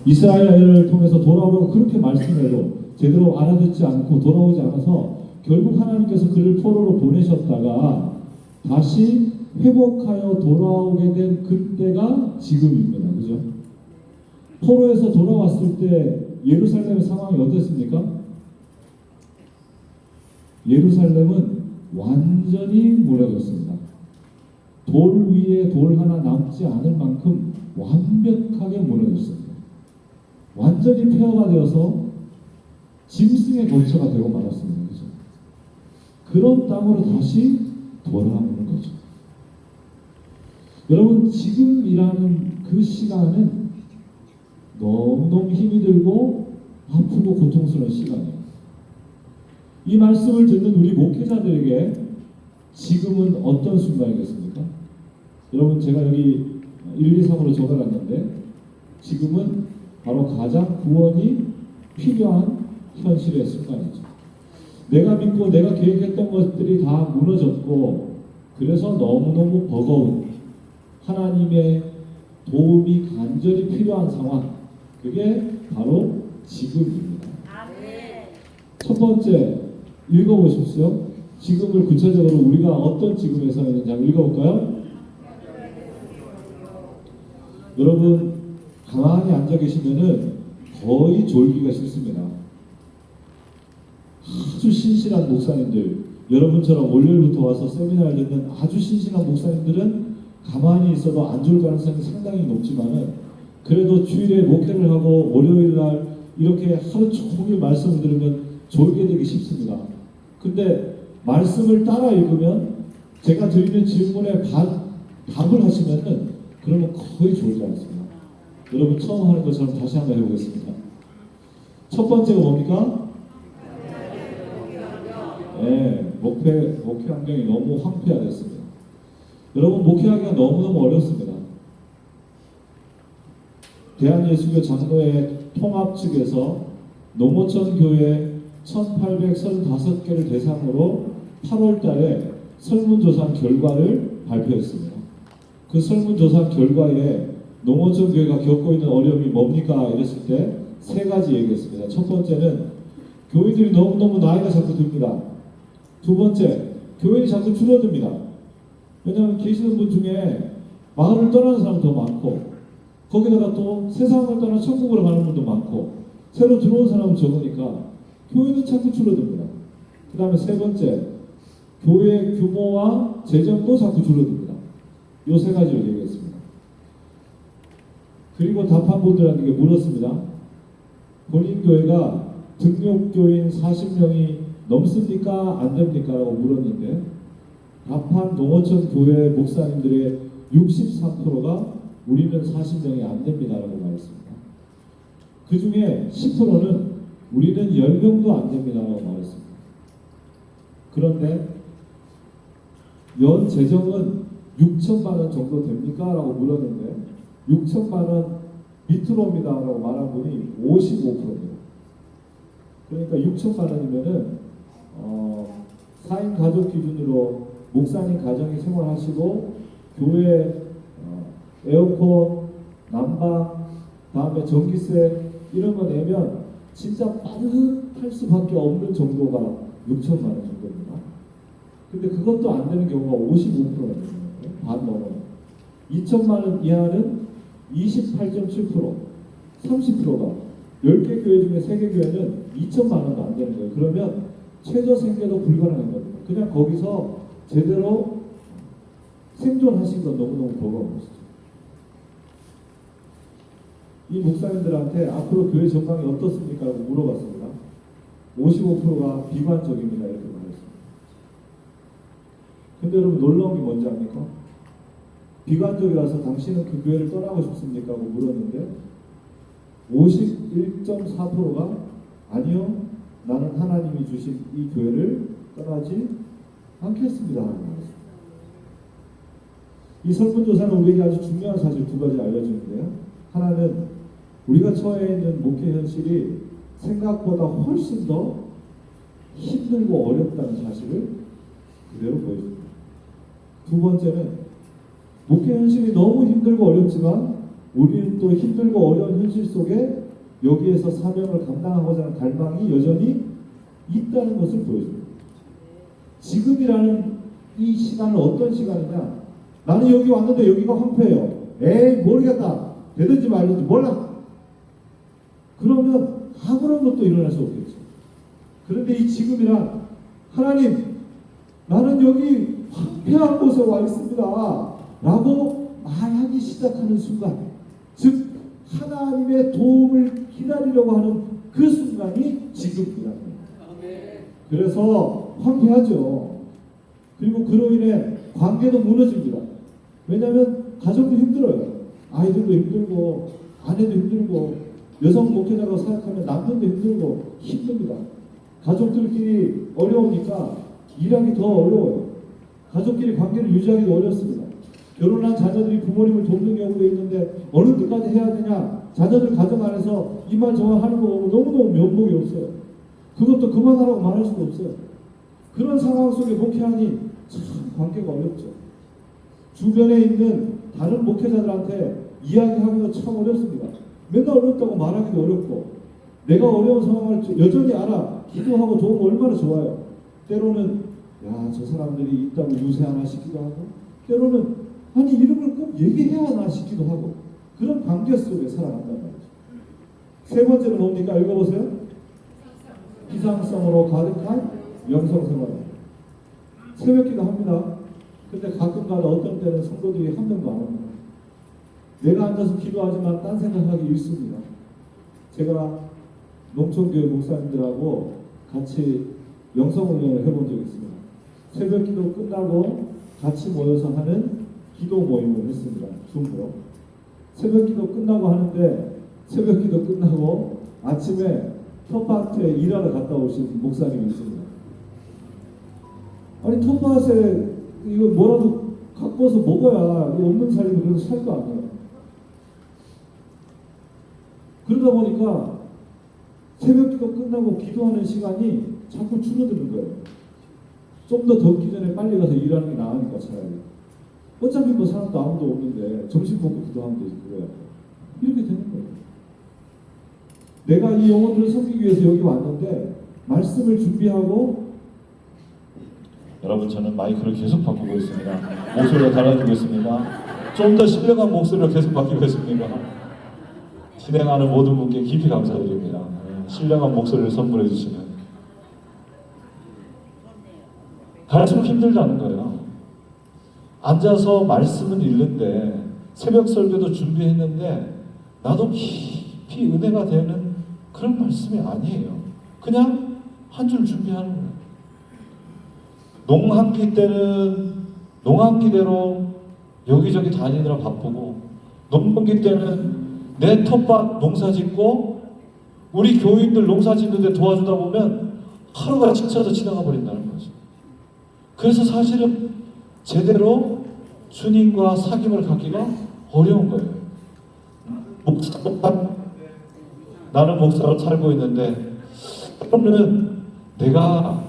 이스라엘을 통해서 돌아오라고 그렇게 말씀해도 제대로 알아듣지 않고 돌아오지 않아서 결국 하나님께서 그를 포로로 보내셨다가 다시 회복하여 돌아오게 된 그때가 지금입니다. 그죠? 포로에서 돌아왔을 때 예루살렘의 상황이 어땠습니까? 예루살렘은 완전히 무너졌습니다. 돌 위에 돌 하나 남지 않을 만큼 완벽하게 무너졌습니다. 완전히 폐허가 되어서 짐승의 거처가 되고 말았습니다. 그죠? 그런 땅으로 다시 돌아오는 거죠. 여러분, 지금이라는 그 시간은 너무너무 힘이 들고 아프고 고통스러운 시간이에요. 이 말씀을 듣는 우리 목회자들에게 지금은 어떤 순간이겠습니까? 여러분, 제가 여기 1, 2, 3으로 적어놨는데 지금은 바로 가장 구원이 필요한 현실의 순간이죠. 내가 믿고 내가 계획했던 것들이 다 무너졌고 그래서 너무너무 버거운 하나님의 도움이 간절히 필요한 상황, 그게 바로 지금입니다. 첫 번째, 읽어보십시오. 지금을 구체적으로 우리가 어떤 지금에 서 있는지 한번 읽어볼까요? 여러분, 가만히 앉아 계시면은 거의 졸기가 싫습니다. 아주 신실한 목사님들, 여러분처럼 월요일부터 와서 세미나를 듣는 아주 신실한 목사님들은 가만히 있어도 안 졸 가능성이 상당히 높지만은 그래도 주일에 목회를 하고 월요일날 이렇게 하루 종일 말씀을 들으면 졸게 되기 쉽습니다. 근데 말씀을 따라 읽으면 제가 드리는 질문에 답을 하시면은 그러면 거의 졸지 않습니다. 여러분, 처음 하는 것처럼 다시 한번 해보겠습니다. 첫 번째가 뭡니까? 네, 목회 환경이 너무 황폐화됐습니다. 여러분, 목회하기가 너무너무 어렵습니다. 대한예수교 장로회 통합 측에서 농어촌 교회 1835개를 대상으로 8월 달에 설문조사 결과를 발표했습니다. 그 설문조사 결과에 농어촌 교회가 겪고 있는 어려움이 뭡니까? 이랬을 때 세 가지 얘기했습니다. 첫 번째는 교인들이 너무너무 나이가 자꾸 듭니다. 두 번째, 교인이 자꾸 줄어듭니다. 왜냐하면 계시는 분 중에 마을을 떠나는 사람이 더 많고 거기다가 또 세상을 떠나 천국으로 가는 분도 많고 새로 들어온 사람은 적으니까 교회는 자꾸 줄어듭니다. 그 다음에 세 번째, 교회 규모와 재정도 자꾸 줄어듭니다. 이 세 가지를 얘기했습니다. 그리고 답한 분들한테 물었습니다. 본인 교회가 등록교인 40명이 넘습니까? 안 됩니까? 라고 물었는데 답한 농어촌 교회 목사님들의 63%가 우리는 40명이 안 됩니다 라고 말했습니다. 그 중에 10%는 우리는 10명도 안 됩니다 라고 말했습니다. 그런데 연 재정은 6천만 원 정도 됩니까? 라고 물었는데 6천만 원 밑으로 옵니다 라고 말한 분이 55%입니다. 그러니까 6천만 원이면은 4인 가족 기준으로 목사님 가정이 생활하시고 교회 에어컨, 난방, 다음에 전기세 이런 거 내면 진짜 빠듯할 수밖에 없는 정도가 6천만 원 정도입니다. 근데 그것도 안 되는 경우가 55%가 됩니다. 반 넘어요. 2천만 원 이하는 28.7%, 30%가 10개 교회 중에 3개 교회는 2천만 원도 안 되는 거예요. 그러면 최저 생계도 불가능한 겁니다. 그냥 거기서 제대로 생존하신 건 너무너무 버거운 것이죠. 이 목사님들한테 앞으로 교회 전망이 어떻습니까? 라고 물어봤습니다. 55%가 비관적입니다. 이렇게 말했습니다. 근데 여러분, 놀라운 게 뭔지 압니까? 비관적이라서 당신은 그 교회를 떠나고 싶습니까? 하고 물었는데 51.4%가 아니요, 나는 하나님이 주신 이 교회를 떠나지 않겠습니다 하고 말했습니다. 이 설문조사는 우리에게 아주 중요한 사실 두 가지 알려주는데요. 하나는 우리가 처해 있는 목회 현실이 생각보다 훨씬 더 힘들고 어렵다는 사실을 그대로 보여줍니다. 두 번째는 목회 현실이 너무 힘들고 어렵지만 우리는 또 힘들고 어려운 현실 속에 여기에서 사명을 감당하고자 하는 갈망이 여전히 있다는 것을 보여줍니다. 지금이라는 이 시간은 어떤 시간이냐? 나는 여기 왔는데 여기가 황폐해요. 에이 모르겠다. 되든지 말든지 몰라. 그러면 아무런 것도 일어날 수 없겠죠. 그런데 이 지금이란 하나님 나는 여기 황폐한 곳에 와 있습니다 라고 말하기 시작하는 순간, 즉 하나님의 도움을 기다리려고 하는 그 순간이 지금이라는 거예요. 그래서 황폐하죠. 그리고 그로 인해 관계도 무너집니다. 왜냐하면 가정도 힘들어요. 아이들도 힘들고 아내도 힘들고 여성 목회자로 사역하면 남편도 힘들고 힘듭니다. 가족들끼리 어려우니까 일하기 더 어려워요. 가족끼리 관계를 유지하기도 어렵습니다. 결혼한 자녀들이 부모님을 돕는 경우도 있는데 어느 때까지 해야 되냐? 자녀들 가정 안에서 이 말 저 말 하는 거 보면 너무너무 면목이 없어요. 그것도 그만하라고 말할 수도 없어요. 그런 상황 속에 목회하니 참 관계가 어렵죠. 주변에 있는 다른 목회자들한테 이야기하기가 참 어렵습니다. 맨날 어렵다고 말하기도 어렵고, 내가 어려운 상황을 여전히 알아. 기도하고 도우면 얼마나 좋아요. 때로는 야, 저 사람들이 있다고 유세하나 싶기도 하고, 때로는 아니 이런 걸 꼭 얘기해야 하나 싶기도 하고, 그런 관계 속에 살아간단 말이죠. 세 번째는 뭡니까? 읽어보세요. 비상성으로 가득한 영성생활. 새벽기도 합니다. 근데 가끔가다 어떤 때는 성도들이 한 명도 안 옵니다. 내가 앉아서 기도하지만 딴 생각하기 일쑤입니다. 제가 농촌교회 목사님들하고 같이 영성훈련을 해본 적이 있습니다. 새벽기도 끝나고 같이 모여서 하는 기도 모임을 했습니다. 줌으로. 새벽기도 끝나고 하는데, 새벽기도 끝나고 아침에 텃밭에 일하러 갔다 오신 목사님이 있습니다. 아니 텃밭에 이거 뭐라도 갖고 와서 먹어야 없는 살림이 그래도 살 거 아니에요. 그러다 보니까 새벽기도 끝나고 기도하는 시간이 자꾸 줄어드는 거예요. 좀 더 덥기 전에 빨리 가서 일하는 게 나으니까 차라리. 어차피 뭐 사람도 아무도 없는데 점심 먹고 기도하면 되지 그래야. 이렇게 되는 거예요. 내가 이 영혼들을 섬기기 위해서 여기 왔는데 말씀을 준비하고, 여러분 저는 마이크를 계속 바꾸고 있습니다. 목소리가 달라지고 있습니다. 좀 더 신령한 목소리로 계속 바뀌고 있습니다. 진행하는 모든 분께 깊이 감사드립니다. 신령한 목소리를 선물해 주시는. 갈수록 힘들다는 거예요. 앉아서 말씀은 읽는데, 새벽 설교도 준비했는데 나도 깊이 은혜가 되는 그런 말씀이 아니에요. 그냥 한 줄 준비하는 거예요. 농한기 때는 농한기대로 여기저기 다니느라 바쁘고, 농번기 때는 내 텃밭 농사 짓고 우리 교인들 농사 짓는데 도와주다 보면 하루가 지쳐서 지나가 버린다는 거죠. 그래서 사실은 제대로 주님과 사귐을 갖기가 어려운 거예요. 나는 목사로 살고 있는데, 그러면 내가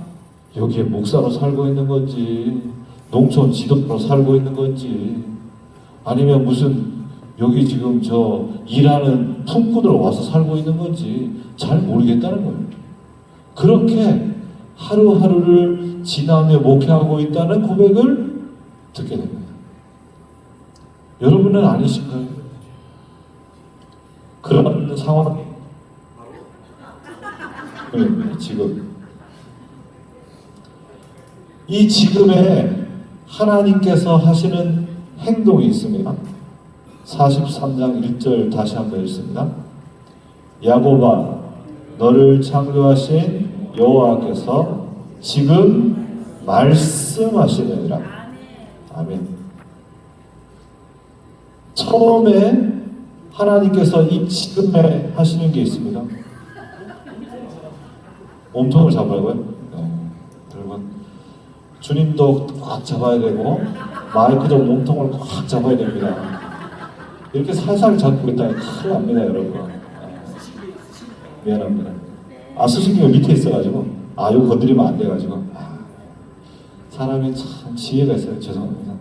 여기에 목사로 살고 있는 건지, 농촌 지도자로 살고 있는 건지, 아니면 무슨 여기 지금 저 일하는 품꾼으로 와서 살고 있는 건지 잘 모르겠다는 거예요. 그렇게 하루하루를 지나며 목회하고 있다는 고백을 듣게 됩니다. 여러분은 아니신가요? 그런 상황. 그래, 지금. 이 지금에 하나님께서 하시는 행동이 있습니다. 43장 1절 다시 한번 읽습니다. 야곱아, 너를 창조하신 여호와께서 지금 말씀하시느니라. 아멘. 처음에 하나님께서 이 지금에 하시는 게 있습니다. 몸통을 잡으라고요? 네. 여러분, 주님도 꽉 잡아야 되고 마이크도 몸통을 꽉 잡아야 됩니다. 이렇게 살살 잡고 있다니 큰일 납니다, 여러분. 미안합니다. 수신기가 밑에 있어가지고 이거 건드리면 안 돼가지고 사람이 참 지혜가 있어요. 죄송합니다.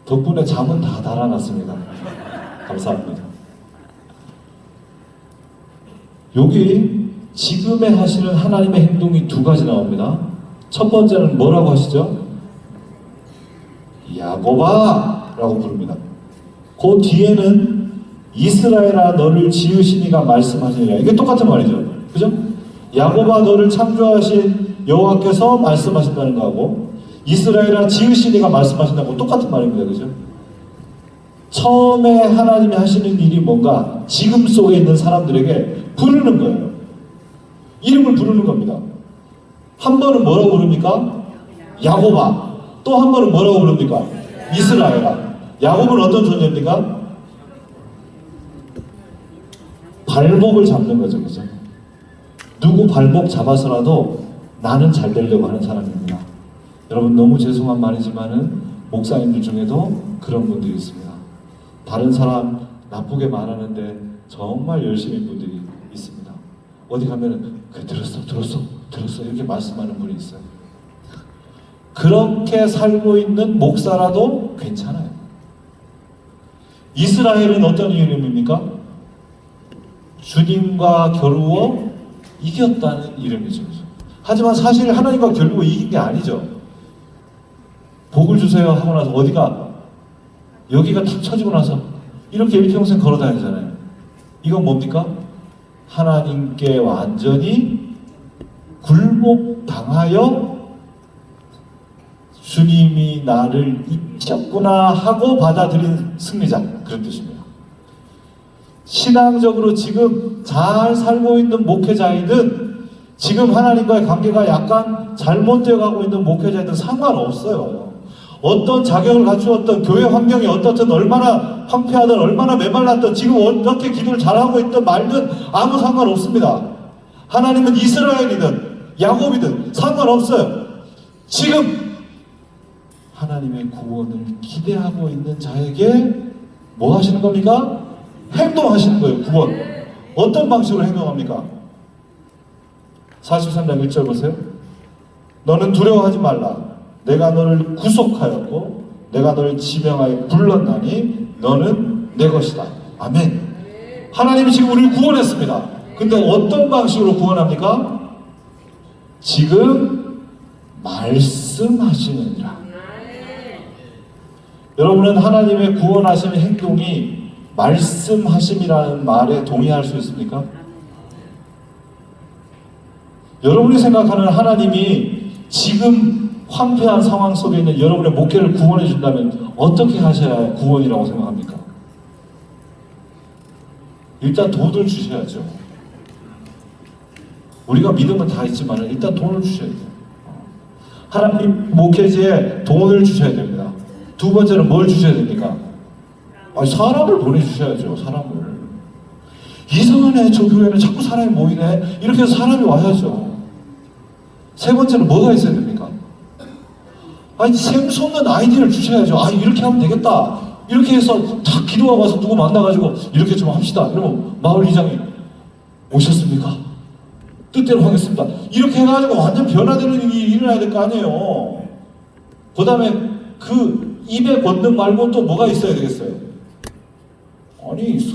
덕분에 잠은 다 달아났습니다. 감사합니다. 여기 지금에 하시는 하나님의 행동이 두 가지 나옵니다. 첫 번째는 뭐라고 하시죠? 야곱아 라고 부릅니다. 그 뒤에는 이스라엘아 너를 지으시니가 말씀하시니라. 이게 똑같은 말이죠. 그죠? 야곱아 너를 창조하신 여호와께서 말씀하신다는 거하고 이스라엘아 지으시니가 말씀하신다고 똑같은 말입니다. 그죠? 처음에 하나님이 하시는 일이 뭔가 지금 속에 있는 사람들에게 부르는 거예요. 이름을 부르는 겁니다. 한 번은 뭐라고 부릅니까? 야곱아. 또 한 번은 뭐라고 부릅니까? 이스라엘아. 야곱은 어떤 존재입니까? 발목을 잡는 거죠. 그죠? 누구 발목 잡아서라도 나는 잘 되려고 하는 사람입니다. 여러분 너무 죄송한 말이지만은 목사님들 중에도 그런 분들이 있습니다. 다른 사람 나쁘게 말하는데 정말 열심인 분들이 있습니다. 어디 가면은 그래 들었어 이렇게 말씀하는 분이 있어요. 그렇게 살고 있는 목사라도 괜찮아요. 이스라엘은 어떤 이름입니까? 주님과 겨루어 이겼다는 이름이죠. 하지만 사실 하나님과 겨루어 이긴 게 아니죠. 복을 주세요 하고 나서 어디가 여기가 탁 쳐지고 나서 이렇게 일평생 걸어 다니잖아요. 이건 뭡니까? 하나님께 완전히 굴복당하여 주님이 나를 잊혔구나 하고 받아들인 승리자, 그런 뜻입니다. 신앙적으로 지금 잘 살고 있는 목회자이든 지금 하나님과의 관계가 약간 잘못되어 가고 있는 목회자이든 상관없어요. 어떤 자격을 갖추었던 교회 환경이 어떻든 얼마나 황폐하든 얼마나 메말랐든 지금 어떻게 기도를 잘하고 있든 말든 아무 상관없습니다. 하나님은 이스라엘이든 야곱이든 상관없어요. 지금 하나님의 구원을 기대하고 있는 자에게 뭐 하시는 겁니까? 행동하시는 거예요. 구원. 어떤 방식으로 행동합니까? 43장 1절 보세요. 너는 두려워하지 말라. 내가 너를 구속하였고 내가 너를 지명하여 불렀나니 너는 내 것이다. 아멘. 하나님이 지금 우리를 구원했습니다. 근데 어떤 방식으로 구원합니까? 지금 말씀하시느니라. 여러분은 하나님의 구원하시는 행동이 말씀하심이라는 말에 동의할 수 있습니까? 여러분이 생각하는 하나님이 지금 황폐한 상황 속에 있는 여러분의 목회를 구원해 준다면 어떻게 하셔야 구원이라고 생각합니까? 일단 돈을 주셔야죠. 우리가 믿음은 다 있지만 일단 돈을 주셔야 돼요. 하나님 목회지에 돈을 주셔야 됩니다. 두 번째는 뭘 주셔야 됩니까? 사람을 보내주셔야죠. 사람을. 이상하네 저 교회는 자꾸 사람이 모이네. 이렇게 해서 사람이 와야죠. 세 번째는 뭐가 있어야 됩니까? 샘솟는 아이디어를 주셔야죠. 이렇게 하면 되겠다. 이렇게 해서 탁 기도하고 와서 누구 만나가지고 이렇게 좀 합시다. 이러면 마을 이장이 오셨습니까? 뜻대로 하겠습니다. 이렇게 해가지고 완전 변화되는 일이 일어나야 될 거 아니에요. 그 다음에 그 입에 권능 말고 또 뭐가 있어야 되겠어요?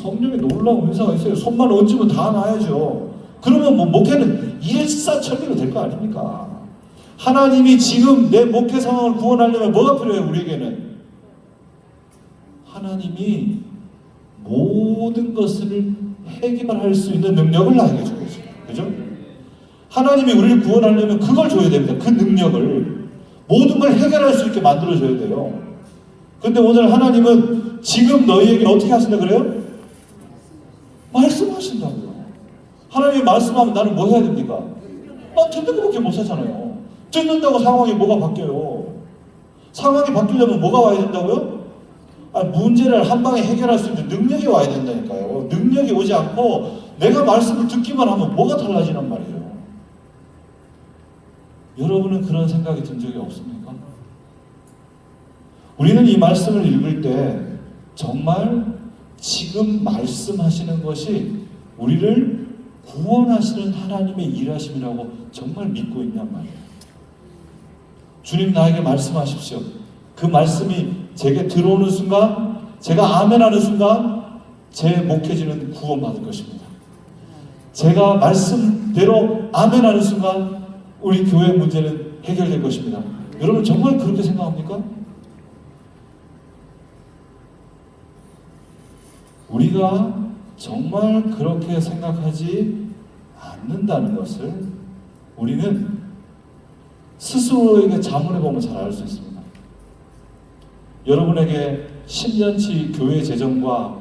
성령의 놀라운 은사가 있어요. 손만 얹으면 다 나야죠. 그러면 목회는 일사천리로 될 거 아닙니까? 하나님이 지금 내 목회 상황을 구원하려면 뭐가 필요해요? 우리에게는 하나님이 모든 것을 해결할 수 있는 능력을 나에게 주고 계세요. 그죠? 하나님이 우리를 구원하려면 그걸 줘야 됩니다. 그 능력을 모든 걸 해결할 수 있게 만들어줘야 돼요. 근데 오늘 하나님은 지금 너희에게 어떻게 하신다 그래요? 말씀하신다고요. 하나님이 말씀하면 나는 뭐 해야 됩니까? 듣는 것밖에 못 하잖아요. 듣는다고 상황이 뭐가 바뀌어요? 상황이 바뀌려면 뭐가 와야 된다고요? 문제를 한 방에 해결할 수 있는 능력이 와야 된다니까요. 능력이 오지 않고 내가 말씀을 듣기만 하면 뭐가 달라지란 말이에요. 여러분은 그런 생각이 든 적이 없습니까? 우리는 이 말씀을 읽을 때 정말 지금 말씀하시는 것이 우리를 구원하시는 하나님의 일하심이라고 정말 믿고 있냔 말이에요. 주님 나에게 말씀하십시오. 그 말씀이 제게 들어오는 순간, 제가 아멘하는 순간 제 목회지는 구원받을 것입니다. 제가 말씀대로 아멘하는 순간 우리 교회 문제는 해결될 것입니다. 여러분 정말 그렇게 생각합니까? 우리가 정말 그렇게 생각하지 않는다는 것을 우리는 스스로에게 자문해 보면 잘 알 수 있습니다. 여러분에게 10년치 교회 재정과